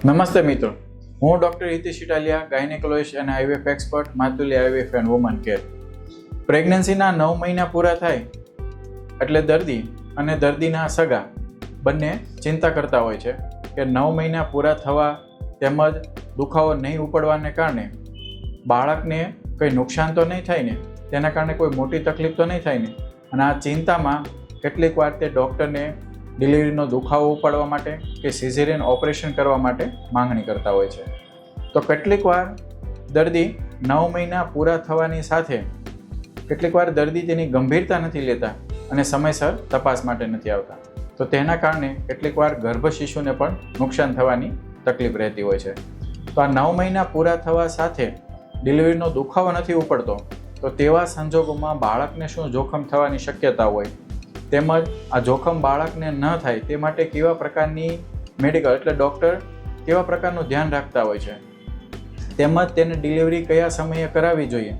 નમસ્તે મિત્રો, હું ડૉક્ટર હિતેશ ઇટાલિયા, ગાયનેકોલોજિસ્ટ અને IVF expert, Matuli IVF and woman care. પ્રેગ્નન્સીના 9 મહિના પૂરા થાય એટલે દર્દી અને દર્દીના સગા બંને ચિંતા કરતા હોય છે કે 9 મહિના પૂરા થવા તેમજ દુખાવો નહીં ઉપડવાને કારણે બાળકને કંઈ નુકસાન તો નહીં થાય ને, તેના કારણે કોઈ મોટી તકલીફ તો નહીં થાય ને. અને આ ચિંતામાં કેટલીક વાર તે ડૉક્ટરને ડિલિવરીનો દુખાવો ઉપાડવા માટે કે સિઝેરિયન ઓપરેશન કરવા માટે માંગણી કરતા હોય છે. તો કેટલીક વાર દર્દી 9 મહિના પૂરા થવાની સાથે કેટલીક વાર દર્દી તેની ગંભીરતા નથી લેતા અને સમયસર તપાસ માટે નથી આવતા. તો તેના કારણે કેટલીક વાર ગર્ભ શિશુને પણ નુકસાન થવાની તકલીફ રહેતી હોય છે. તો આ 9 મહિના પૂરા થવા સાથે ડિલિવરીનો દુખાવો નથી ઉપડતો, તો તેવા સંજોગોમાં બાળકને શું જોખમ થવાની શક્યતા હોય, તેમજ આ જોખમ બાળકને ન થાય તે માટે કેવા પ્રકારની મેડિકલ એટલે ડૉક્ટર કેવા પ્રકારનું ધ્યાન રાખતા હોય છે, તેમજ તેને ડિલિવરી કયા સમયે કરાવવી જોઈએ,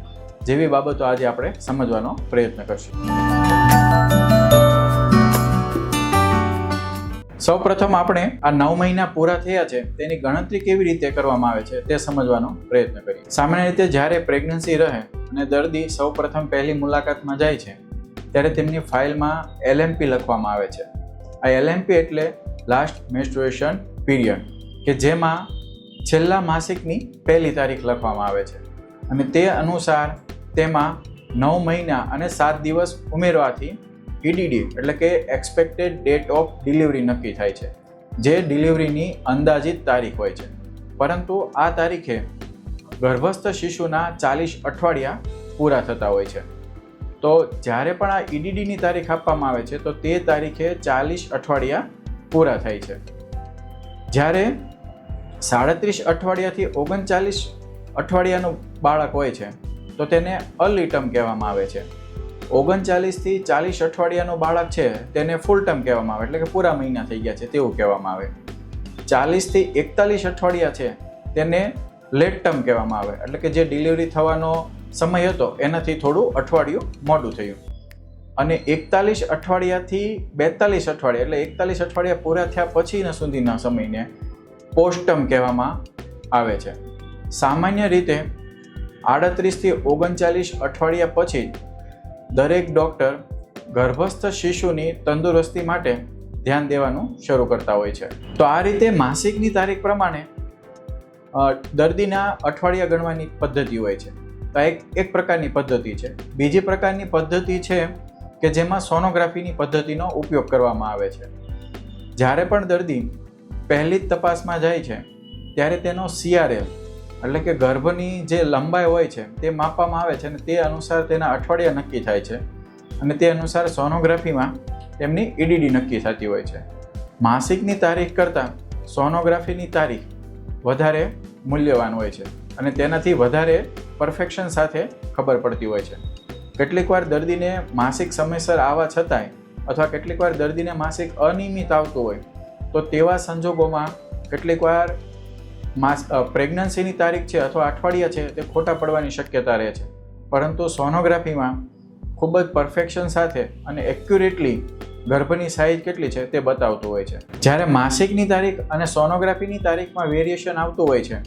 જેવી બાબતો આજે આપણે સમજવાનો પ્રયત્ન કરશું. સૌપ્રથમ આપણે આ 9 મહિના પૂરા થયા છે તેની ગણતરી કેવી રીતે કરવામાં આવે છે તે સમજવાનો પ્રયત્ન કરીએ. સામાન્ય રીતે જ્યારે પ્રેગ્નન્સી રહે અને દર્દી સૌપ્રથમ પહેલી મુલાકાતમાં જાય છે ત્યારે તેમની ફાઇલમાં LMP લખવામાં આવે છે. આ LMP એટલે લાસ્ટ મેન્સ્ટ્રુએશન પીરિયડ, કે જેમાં છેલ્લા માસિકની પહેલી તારીખ લખવામાં આવે છે અને તે અનુસાર તેમાં 9 મહિના અને 7 દિવસ ઉમેરવાથી EDD એટલે કે એક્સપેક્ટેડ ડેટ ઓફ ડિલિવરી નક્કી થાય છે, જે ડિલિવરીની અંદાજિત તારીખ હોય છે. પરંતુ આ તારીખે ગર્ભસ્થ શિશુના 40 અઠવાડિયા પૂરા થતા હોય છે. તો જ્યારે પણ આ EDDની તારીખ આપવામાં આવે છે તો તે તારીખે 40 અઠવાડિયા પૂરા થાય છે. જ્યારે 37 અઠવાડિયાથી 39 અઠવાડિયાનું બાળક હોય છે તો તેને અર્લી ટર્મ કહેવામાં આવે છે. 39 થી 40 અઠવાડિયાનું બાળક છે તેને ફૂલ ટર્મ કહેવામાં આવે, એટલે કે પૂરા મહિના થઈ ગયા છે તેવું કહેવામાં આવે. 40 થી 41 અઠવાડિયા છે તેને લેટ ટર્મ કહેવામાં આવે, એટલે કે જે ડિલિવરી થવાનો સમય હતો એનાથી થોડું અઠવાડિયું મોડું થયું. અને 41 અઠવાડિયાથી 42 અઠવાડિયા એટલે 41 અઠવાડિયા પૂરા થયા પછીના સુધીના સમયને પોસ્ટટર્મ કહેવામાં આવે છે. સામાન્ય રીતે 38 થી 39 અઠવાડિયા પછી દરેક ડૉક્ટર ગર્ભસ્થ શિશુની તંદુરસ્તી માટે ધ્યાન દેવાનું શરૂ કરતા હોય છે. તો આ રીતે માસિકની તારીખ પ્રમાણે દર્દીના અઠવાડિયા ગણવાની પદ્ધતિ હોય છે. તો એક પ્રકારની પદ્ધતિ છે. બીજી પ્રકારની પદ્ધતિ છે કે જેમાં સોનોગ્રાફીની પદ્ધતિનો ઉપયોગ કરવામાં આવે છે. જ્યારે પણ દર્દી પહેલી જ તપાસમાં જાય છે ત્યારે તેનો CRL એટલે કે ગર્ભની જે લંબાઈ હોય છે તે માપવામાં આવે છે અને તે અનુસાર તેના અઠવાડિયા નક્કી થાય છે અને તે અનુસાર સોનોગ્રાફીમાં તેમની EDD નક્કી થતી હોય છે. માસિકની તારીખ કરતાં સોનોગ્રાફીની તારીખ વધારે મૂલ્યવાન હોય છે અને તેનાથી વધારે પરફેક્શન સાથે ખબર પડતી હોય છે. કેટલીક વાર દર્દીને માસિક સમયસર આવવા છતાંય અથવા કેટલીક વાર દર્દીને માસિક અનિયમિત આવતું હોય તો તેવા સંજોગોમાં કેટલીક વાર પ્રેગ્નન્સીની તારીખ છે અથવા અઠવાડિયા છે તે ખોટા પડવાની શક્યતા રહે છે. પરંતુ સોનોગ્રાફીમાં ખૂબ જ પરફેક્શન સાથે અને એક્યુરેટલી ગર્ભની સાઇઝ કેટલી છે તે બતાવતું હોય છે. જ્યારે માસિકની તારીખ અને સોનોગ્રાફીની તારીખમાં વેરિએશન આવતું હોય છે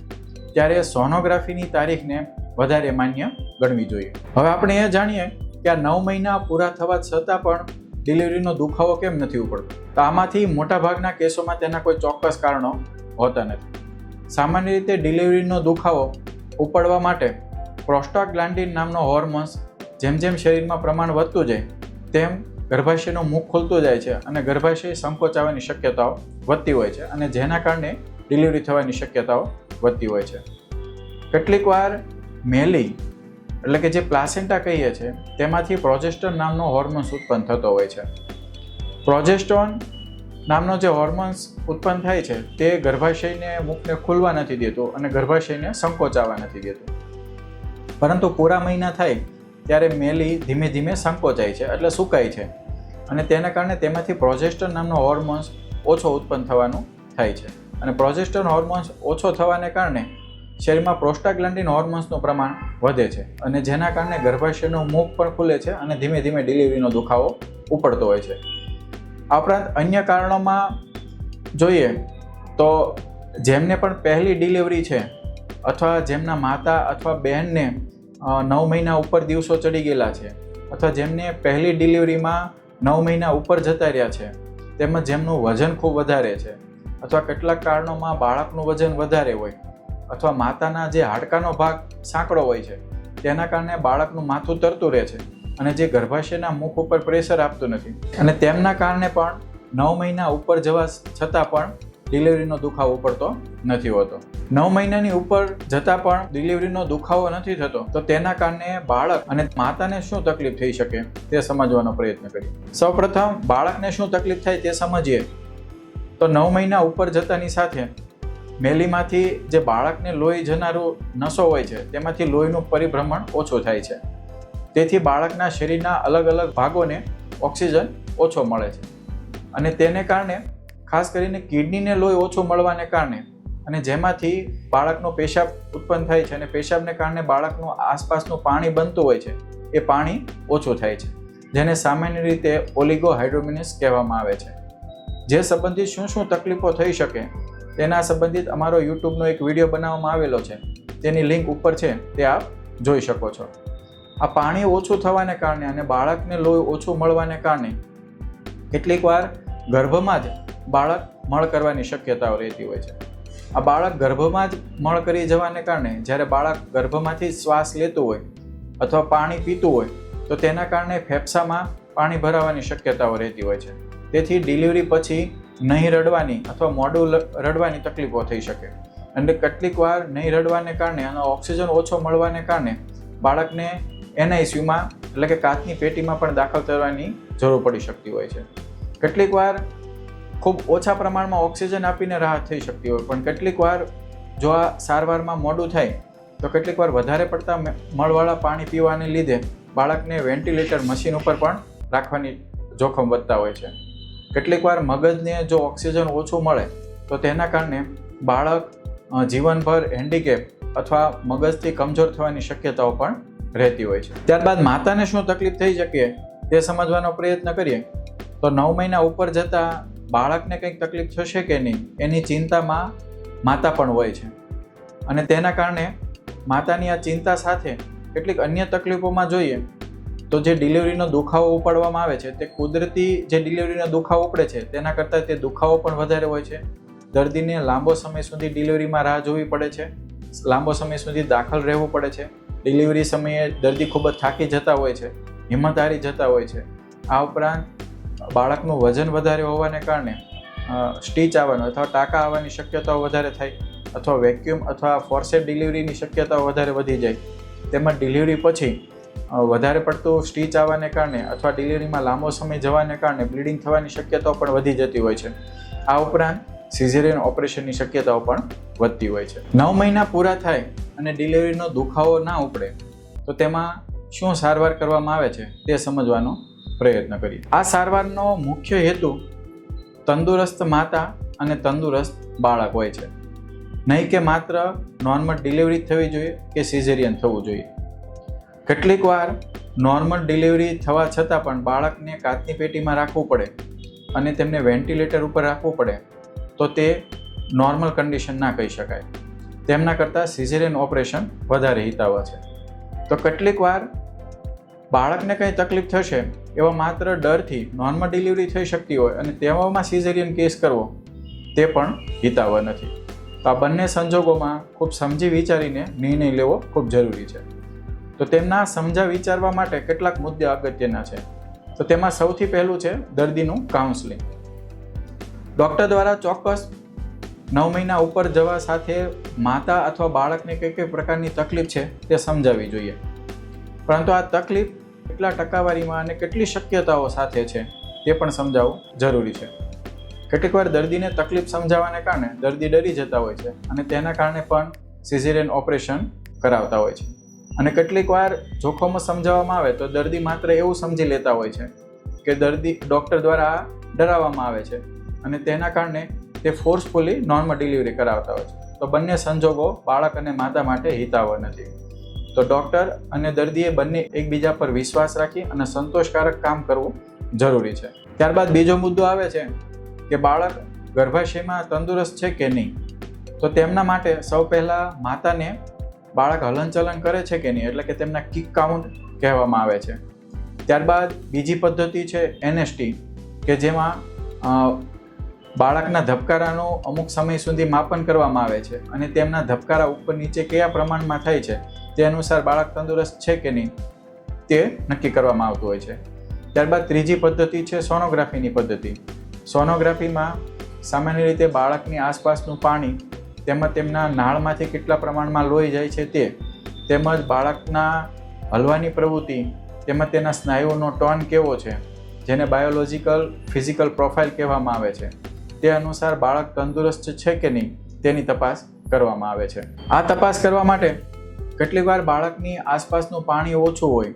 ત્યારે સોનોગ્રાફીની તારીખને વધારે માન્ય ગણવી જોઈએ. હવે આપણે એ જાણીએ કે આ 9 મહિના પૂરા થવા છતાં પણ ડિલિવરીનો દુખાવો કેમ નથી ઉપડતો. તો આમાંથી મોટાભાગના કેસોમાં તેના કોઈ ચોક્કસ કારણો હોતા નથી. સામાન્ય રીતે ડિલિવરીનો દુખાવો ઉપડવા માટે પ્રોસ્ટાગ્લાન્ડિન નામનો હોર્મોન્સ જેમ જેમ શરીરમાં પ્રમાણ વધતું જાય તેમ ગર્ભાશયનું મુખ ખુલતું જાય છે અને ગર્ભાશય સંકોચાવાની શક્યતાઓ વધતી હોય છે અને જેના કારણે ડિલિવરી થવાની શક્યતાઓ વધતી હોય છે. કેટલીક વાર મેલી એટલે કે જે પ્લાસેન્ટા કહીએ છીએ તેમાંથી પ્રોજેસ્ટોન નામનો હોર્મોન્સ ઉત્પન્ન થતો હોય છે. પ્રોજેસ્ટોન નામનો જે હોર્મોન્સ ઉત્પન્ન થાય છે તે ગર્ભાશયને મુખને ખુલવા નથી દેતું અને ગર્ભાશયને સંકોચાવા નથી દેતું. પરંતુ પૂરા મહિના થાય ત્યારે મેલી ધીમે ધીમે સંકોચાય છે એટલે સુકાય છે અને તેના કારણે તેમાંથી પ્રોજેસ્ટોન નામનો હોર્મોન્સ ઓછો ઉત્પન્ન થવાનું થાય છે. અને પ્રોજેસ્ટોન હોર્મોન્સ ઓછો થવાને કારણે શરીરમાં પ્રોસ્ટાગ્લાન્ડિન હોર્મોન્સનું પ્રમાણ વધે છે અને જેના કારણે ગર્ભાશયનું મુખ પણ ખુલે છે અને ધીમે ધીમે ડિલિવરીનો દુખાવો ઉપડતો હોય છે. આ ઉપરાંત અન્ય કારણોમાં જોઈએ તો જેમને પણ પહેલી ડિલિવરી છે અથવા જેમના માતા અથવા બહેનને 9 મહિના ઉપર દિવસો ચડી ગયેલા છે અથવા જેમને પહેલી ડિલિવરીમાં 9 મહિના ઉપર જતા રહ્યા છે, તેમજ જેમનું વજન ખૂબ વધારે છે અથવા કેટલાક કારણોમાં બાળકનું વજન વધારે હોય અથવા માતાના જે હાડકાનો ભાગ સાંકડો હોય છે તેના કારણે બાળકનું માથું તરતું રહે છે અને જે ગર્ભાશયના મુખ ઉપર પ્રેશર આપતું નથી અને તેમના કારણે પણ 9 મહિના ઉપર જવા છતાં પણ ડિલિવરીનો દુખાવો પડતો નથી હોતો. 9 મહિનાની ઉપર જતાં પણ ડિલિવરીનો દુખાવો નથી થતો તો તેના કારણે બાળક અને માતાને શું તકલીફ થઈ શકે તે સમજવાનો પ્રયત્ન કરીએ. સૌપ્રથમ બાળકને શું તકલીફ થાય તે સમજીએ તો 9 મહિના ઉપર જતાની સાથે મેલીમાંથી જે બાળકને લોહી જનારું નસો હોય છે તેમાંથી લોહીનું પરિભ્રમણ ઓછું થાય છે. તેથી બાળકના શરીરના અલગ અલગ ભાગોને ઓક્સિજન ઓછો મળે છે અને તેને કારણે ખાસ કરીને કિડનીને લોહી ઓછું મળવાને કારણે અને જેમાંથી બાળકનો પેશાબ ઉત્પન્ન થાય છે અને પેશાબને કારણે બાળકનું આસપાસનું પાણી બનતું હોય છે એ પાણી ઓછું થાય છે, જેને સામાન્ય રીતે ઓલિગોહાઇડ્રોમિનસ કહેવામાં આવે છે. જે સંબંધિત શું શું તકલીફો થઈ શકે તેના સંબંધિત અમારો યુટ્યુબનો એક વિડીયો બનાવવામાં આવેલો છે, તેની લિંક ઉપર છે, તે આપ જોઈ શકો છો. આ પાણી ઓછું થવાને કારણે અને બાળકને લોહી ઓછું મળવાને કારણે કેટલીક વાર ગર્ભમાં જ બાળક મળ કરવાની શક્યતાઓ રહેતી હોય છે. આ બાળક ગર્ભમાં જ મળ કરી જવાને કારણે જ્યારે બાળક ગર્ભમાંથી શ્વાસ લેતું હોય અથવા પાણી પીતું હોય તો તેના કારણે ફેફસામાં પાણી ભરાવાની શક્યતાઓ રહેતી હોય છે. તેથી ડિલિવરી પછી નહીં રડવાની અથવા મોડું રડવાની તકલીફો થઈ શકે અને કેટલીક વાર નહીં રડવાને કારણે અને ઓક્સિજન ઓછો મળવાને કારણે બાળકને NICUમાં એટલે કે કાચની પેટીમાં પણ દાખલ કરવાની જરૂર પડી શકતી હોય છે. કેટલીક વાર ખૂબ ઓછા પ્રમાણમાં ઓક્સિજન આપીને રાહત થઈ શકતી હોય, પણ કેટલીક વાર જો આ સારવારમાં મોડું થાય તો કેટલીક વાર વધારે પડતા મળવાળા પાણી પીવાને લીધે બાળકને વેન્ટિલેટર મશીન ઉપર પણ રાખવાની જોખમ વધતા હોય છે. કેટલીક વાર મગજને જો ઓક્સિજન ઓછું મળે તો તેના કારણે બાળક જીવનભર હેન્ડીકેપ અથવા મગજથી કમજોર થવાની શક્યતાઓ પણ રહેતી હોય છે. ત્યારબાદ માતાને શું તકલીફ થઈ શકે તે સમજવાનો પ્રયત્ન કરીએ તો 9 મહિના ઉપર જતાં બાળકને કંઈક તકલીફ થશે કે નહીં એની ચિંતામાં માતા પણ હોય છે અને તેના કારણે માતાની આ ચિંતા સાથે કેટલીક અન્ય તકલીફોમાં જોઈએ તો જે ડિલિવરીનો દુખાવો ઉપાડવામાં આવે છે તે કુદરતી જે ડિલિવરીનો દુખાવો ઉપડે છે તેના કરતાં તે દુખાવો પણ વધારે હોય છે. દર્દીને લાંબો સમય સુધી ડિલિવરીમાં રાહ જોવી પડે છે, લાંબો સમય સુધી દાખલ રહેવું પડે છે. ડિલિવરી સમયે દર્દી ખૂબ જ થાકી જતા હોય છે, હિંમત હારી જતા હોય છે. આ ઉપરાંત બાળકનું વજન વધારે હોવાને કારણે સ્ટીચ આવવાનું અથવા ટાંકા આવવાની શક્યતાઓ વધારે થાય અથવા વેક્યુમ અથવા ફોર્સેપ ડિલિવરીની શક્યતાઓ વધારે વધી જાય. તેમજ ડિલિવરી પછી વધારે પડતું સ્ટીચ આવવાને કારણે અથવા ડિલિવરીમાં લાંબો સમય જવાને કારણે બ્લીડિંગ થવાની શક્યતાઓ પણ વધી જતી હોય છે. આ ઉપરાંત સિઝેરિયન ઓપરેશનની શક્યતાઓ પણ વધતી હોય છે. 9 મહિના પૂરા થાય અને ડિલિવરીનો દુખાવો ના ઉપડે તો તેમાં શું સારવાર કરવામાં આવે છે તે સમજવાનો પ્રયત્ન કરીએ. આ સારવારનો મુખ્ય હેતુ તંદુરસ્ત માતા અને તંદુરસ્ત બાળક હોય છે, નહીં કે માત્ર નોર્મલ ડિલિવરી થવી જોઈએ કે સિઝેરિયન થવું જોઈએ. કેટલીક વાર નોર્મલ ડિલિવરી થવા છતાં પણ બાળકને કાચની પેટીમાં રાખવું પડે અને તેમને વેન્ટિલેટર ઉપર રાખવું પડે તો તે નોર્મલ કન્ડિશન ના કહી શકાય. તેમના કરતાં સિઝેરિયન ઓપરેશન વધારે હિતાવહ છે. તો કેટલીક વાર બાળકને કંઈ તકલીફ થશે એવા માત્ર ડરથી નોર્મલ ડિલિવરી થઈ શકતી હોય અને તેવામાં સિઝેરિયન કેસ કરવો તે પણ હિતાવહ નથી. તો આ બંને સંજોગોમાં ખૂબ સમજી વિચારીને નિર્ણય લેવો ખૂબ જરૂરી છે. તો તેમના સમજા વિચારવા માટે કેટલાક મુદ્દા અગત્યના છે. તો તેમાં સૌથી પહેલું છે દર્દીનું કાઉન્સલિંગ. ડૉક્ટર દ્વારા ચોક્કસ 9 મહિના ઉપર જવા સાથે માતા અથવા બાળકને કઈ કઈ પ્રકારની તકલીફ છે તે સમજાવવી જોઈએ, પરંતુ આ તકલીફ કેટલા ટકાવારીમાં અને કેટલી શક્યતાઓ સાથે છે તે પણ સમજાવવું જરૂરી છે. કેટલીક વાર દર્દીને તકલીફ સમજાવવાને કારણે દર્દી ડરી જતા હોય છે અને તેના કારણે પણ સિઝેરિયન ઓપરેશન કરાવતા હોય છે. અને કેટલીક વાર જોખમો સમજાવવામાં આવે તો દર્દી માત્ર એવું સમજી લેતા હોય છે કે દર્દી ડૉક્ટર દ્વારા ડરાવવામાં આવે છે અને તેના કારણે તે ફોર્સફુલી નોર્મલ ડિલિવરી કરાવતા હોય છે. તો બંને સંજોગો બાળક અને માતા માટે હિતાવહ નથી. તો ડૉક્ટર અને દર્દીએ બંને એકબીજા પર વિશ્વાસ રાખી અને સંતોષકારક કામ કરવું જરૂરી છે. ત્યારબાદ બીજો મુદ્દો આવે છે કે બાળક ગર્ભાશયમાં તંદુરસ્ત છે કે નહીં. તો તેમના માટે સૌ પહેલાં માતાને બાળક હલનચલન કરે છે કે નહીં, એટલે કે તેમના કિક કાઉન્ટ કહેવામાં આવે છે. ત્યારબાદ બીજી પદ્ધતિ છે NST, કે જેમાં બાળકના ધબકારાનું અમુક સમય સુધી માપન કરવામાં આવે છે અને તેમના ધબકારા ઉપર નીચે કયા પ્રમાણમાં થાય છે તે અનુસાર બાળક તંદુરસ્ત છે કે નહીં તે નક્કી કરવામાં આવતું હોય છે. ત્યારબાદ ત્રીજી પદ્ધતિ છે સોનોગ્રાફીની પદ્ધતિ. સોનોગ્રાફીમાં સામાન્ય રીતે બાળકની આસપાસનું પાણી તેમજ તેમના નાળમાંથી કેટલા પ્રમાણમાં લોહી જાય છે તે, તેમજ બાળકના હલવાની પ્રવૃત્તિ તેમજ તેના સ્નાયુઓનો ટોન કેવો છે, જેને બાયોલોજિકલ ફિઝિકલ પ્રોફાઇલ કહેવામાં આવે છે, તે અનુસાર બાળક તંદુરસ્ત છે કે નહીં તેની તપાસ કરવામાં આવે છે. આ તપાસ કરવા માટે કેટલીક વાર બાળકની આસપાસનું પાણી ઓછું હોય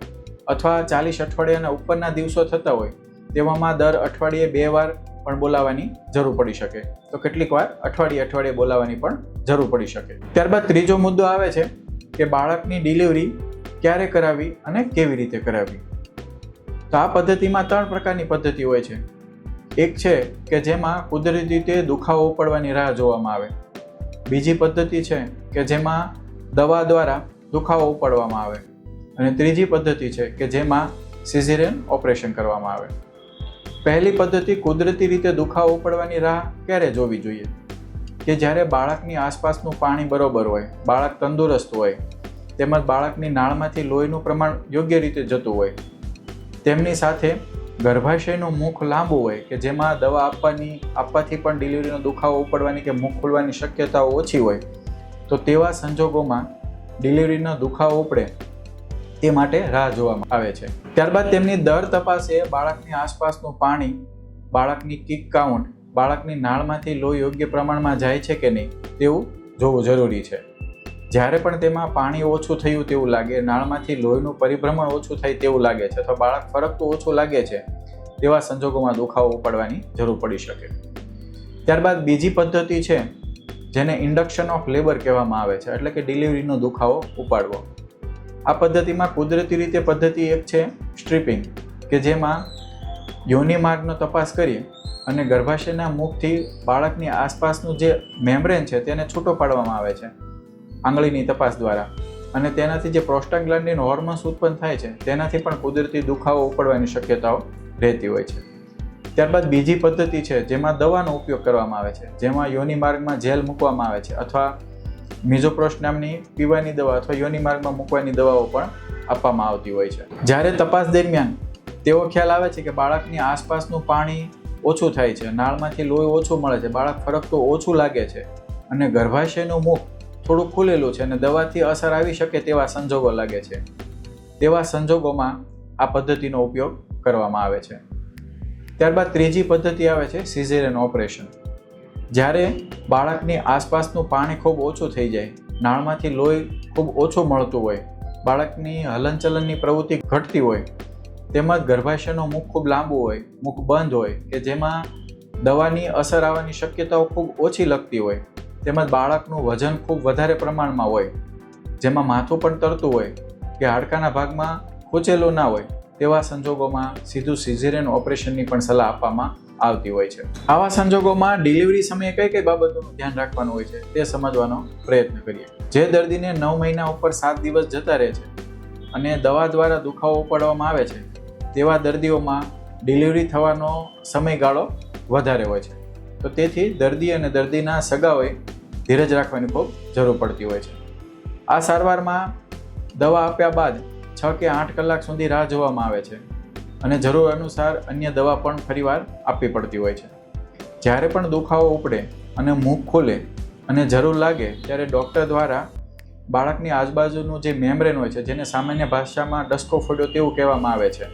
અથવા 40 અઠવાડિયાના ઉપરના દિવસો થતા હોય તેવામાં દર અઠવાડિયે 2 વાર પણ બોલાવવાની જરૂર પડી શકે. તો કેટલીક વાર અઠવાડિયે બોલાવવાની પણ જરૂર પડી શકે. ત્યારબાદ ત્રીજો મુદ્દો આવે છે કે બાળકની ડિલિવરી ક્યારે કરાવવી અને કેવી રીતે કરાવવી. તો આ પદ્ધતિમાં 3 પ્રકારની પદ્ધતિ હોય છે. એક છે કે જેમાં કુદરતી રીતે દુખાવો પડવાની રાહ જોવામાં આવે. બીજી પદ્ધતિ છે કે જેમાં દવા દ્વારા દુખાવો ઉપાડવામાં આવે. અને ત્રીજી પદ્ધતિ છે કે જેમાં સિઝેરિયન ઓપરેશન કરવામાં આવે. પહેલી પદ્ધતિ કુદરતી રીતે દુખાવો ઉપાડવાની રાહ ક્યારે જોવી જોઈએ? કે જ્યારે બાળકની આસપાસનું પાણી બરોબર હોય, બાળક તંદુરસ્ત હોય, તેમજ બાળકની નાળમાંથી લોહીનું પ્રમાણ યોગ્ય રીતે જતું હોય, તેમની સાથે ગર્ભાશયનું મુખ લાંબુ હોય કે જેમાં દવા આપવાથી પણ ડિલિવરીનો દુખાવો ઉપાડવાની કે મુખ ખુલવાની શક્યતાઓ ઓછી હોય, તો તેવા સંજોગોમાં ડિલિવરીનો દુખાવો ઉપડે તે માટે રાહ જોવામાં આવે છે. ત્યારબાદ તેમની દર તપાસે બાળકની આસપાસનું પાણી, બાળકની કિક કાઉન્ટ, બાળકની નાળમાંથી લોહી યોગ્ય પ્રમાણમાં જાય છે કે નહીં તેવું જોવું જરૂરી છે. જ્યારે પણ તેમાં પાણી ઓછું થયું તેવું લાગે, નાળમાંથી લોહીનું પરિભ્રમણ ઓછું થાય તેવું લાગે છે અથવા બાળક ફરકતું ઓછું લાગે છે, તેવા સંજોગોમાં દુખાવો ઉપાડવાની જરૂર પડી શકે. ત્યારબાદ બીજી પદ્ધતિ છે જેને ઇન્ડક્શન ઓફ લેબર કહેવામાં આવે છે, એટલે કે ડિલિવરીનો દુખાવો ઉપાડવો. આ પદ્ધતિમાં કુદરતી રીતે પદ્ધતિ એક છે સ્ટ્રીપિંગ, કે જેમાં યોનિ માર્ગનો તપાસ કરી અને ગર્ભાશયના મુખથી બાળકની આસપાસનું જે મેમ્બ્રેન છે તેને છૂટો પાડવામાં આવે છે આંગળીની તપાસ દ્વારા, અને તેનાથી જે પ્રોસ્ટાગ્લાન્ડિન હોર્મોન્સ ઉત્પન્ન થાય છે તેનાથી પણ કુદરતી દુખાવો ઉપાડવાની શક્યતાઓ રહેતી હોય છે. ત્યારબાદ બીજી પદ્ધતિ છે જેમાં દવાનો ઉપયોગ કરવામાં આવે છે, જેમાં યોનિ માર્ગમાં જેલ મૂકવામાં આવે છે અથવા મિઝોપ્રોસ્ટ નામની પીવાની દવા અથવા યોનિ માર્ગમાં મૂકવાની દવાઓ પણ આપવામાં આવતી હોય છે. જ્યારે તપાસ દરમિયાન તેવો ખ્યાલ આવે છે કે બાળકની આસપાસનું પાણી ઓછું થાય છે, નાળમાંથી લોહી ઓછું મળે છે, બાળક ફરકતું ઓછું લાગે છે અને ગર્ભાશયનું મુખ થોડું ખુલેલું છે અને દવાથી અસર આવી શકે તેવા સંજોગો લાગે છે, તેવા સંજોગોમાં આ પદ્ધતિનો ઉપયોગ કરવામાં આવે છે. ત્યારબાદ ત્રીજી પદ્ધતિ આવે છે સિઝેરિયન ઓપરેશન. જ્યારે બાળકની આસપાસનું પાણી ખૂબ ઓછું થઈ જાય, નાળમાંથી લોહી ખૂબ ઓછું મળતું હોય, બાળકની હલનચલનની પ્રવૃત્તિ ઘટતી હોય, તેમજ ગર્ભાશયનું મુખ ખૂબ લાંબુ હોય, મુખ બંધ હોય કે જેમાં દવાની અસર આવવાની શક્યતાઓ ખૂબ ઓછી લગતી હોય, તેમજ બાળકનું વજન ખૂબ વધારે પ્રમાણમાં હોય, જેમાં માથું પણ તરતું હોય કે હાડકાના ભાગમાં ખૂંચેલું ના હોય, તેવા સંજોગોમાં સીધું સિઝેરિયન ઓપરેશનની પણ સલાહ આપવામાં આવતી હોય છે. આવા સંજોગોમાં ડિલિવરી સમયે કઈ કઈ બાબતોનું ધ્યાન રાખવાનું હોય છે તે સમજવાનો પ્રયત્ન કરીએ. જે દર્દીને 9 મહિના ઉપર 7 દિવસ જતા રહે છે અને દવા દ્વારા દુખાવો ઉપાડવામાં આવે છે, તેવા દર્દીઓમાં ડિલિવરી થવાનો સમયગાળો વધારે હોય છે. તો તેથી દર્દી અને દર્દીના સગાઓએ ધીરજ રાખવાની ખૂબ જરૂર પડતી હોય છે. આ સારવારમાં દવા આપ્યા બાદ 6 કે 8 કલાક સુધી રાહ જોવામાં આવે છે અને જરૂર અનુસાર અન્ય દવા પણ ફરીવાર આપવી પડતી હોય છે. જ્યારે પણ દુખાવો ઉપડે અને મુખ ખુલે અને જરૂર લાગે ત્યારે ડૉક્ટર દ્વારા બાળકની આજુબાજુનું જે મેમ્બ્રેન હોય છે, જેને સામાન્ય ભાષામાં ડસકો ફોડ્યો તેવું કહેવામાં આવે છે,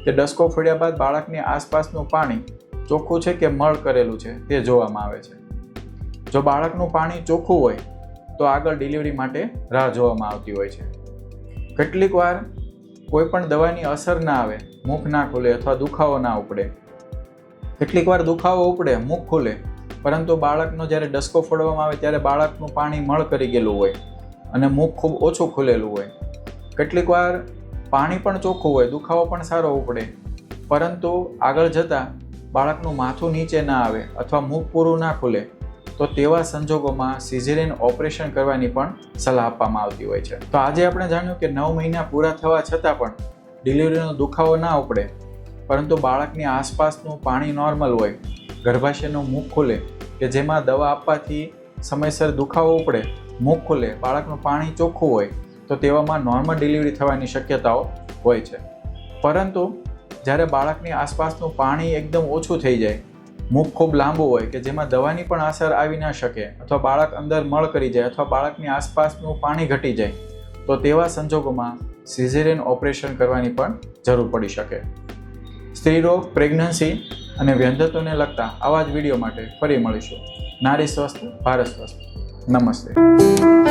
તે ડસકો ફોડ્યા બાદ બાળકની આસપાસનું પાણી ચોખ્ખું છે કે મળ કરેલું છે તે જોવામાં આવે છે. જો બાળકનું પાણી ચોખ્ખું હોય તો આગળ ડિલિવરી માટે રાહ જોવામાં આવતી હોય છે. કેટલીક વાર કોઈ પણ દવાની અસર ના આવે, મુખ ના ખુલે અથવા દુખાવો ના ઉપડે. કેટલીક વાર દુખાવો ઉપડે, મુખ ખુલે, પરંતુ બાળકનો જ્યારે ડસકો ફોડવામાં આવે ત્યારે બાળકનું પાણી મળ કરી ગયેલું હોય અને મુખ ખૂબ ઓછું ખુલેલું હોય. કેટલીક વાર પાણી પણ ચોખ્ખું હોય, દુખાવો પણ સારો ઉપડે, પરંતુ આગળ જતાં બાળકનું માથું નીચે ના આવે અથવા મુખ પૂરું ના ખુલે, તો તેવા સંજોગોમાં સિઝેરિયન ઓપરેશન કરવાની પણ સલાહ આપવામાં આવતી હોય છે. તો આજે આપણે જાણ્યું કે 9 મહિના પૂરા થવા છતાં પણ ડિલિવરીનો દુખાવો ના ઉપડે, પરંતુ બાળકની આસપાસનું પાણી નોર્મલ હોય, ગર્ભાશયનું મુખ ખુલે કે જેમાં દવા આપવાથી સમયસર દુખાવો ઉપડે, મુખ ખુલે, બાળકનું પાણી ચોખ્ખું હોય, તો તેવામાં નોર્મલ ડિલિવરી થવાની શક્યતાઓ હોય છે. પરંતુ જ્યારે બાળકની આસપાસનું પાણી એકદમ ઓછું થઈ જાય, મુખ ખૂબ લાંબુ હોય કે જેમાં દવાની પણ અસર આવી ન શકે, અથવા બાળક અંદર મળ કરી જાય, અથવા બાળકની આસપાસનું પાણી ઘટી જાય, તો તેવા સંજોગોમાં સિઝેરિયન ઓપરેશન કરવાની પણ જરૂર પડી શકે. સ્ત્રીરોગ, પ્રેગ્નન્સી અને વ્યંધત્વને લગતા આવા જ વિડીયો માટે ફરી મળીશું. નારી સ્વસ્થ, ભારત સ્વસ્થ. નમસ્તે.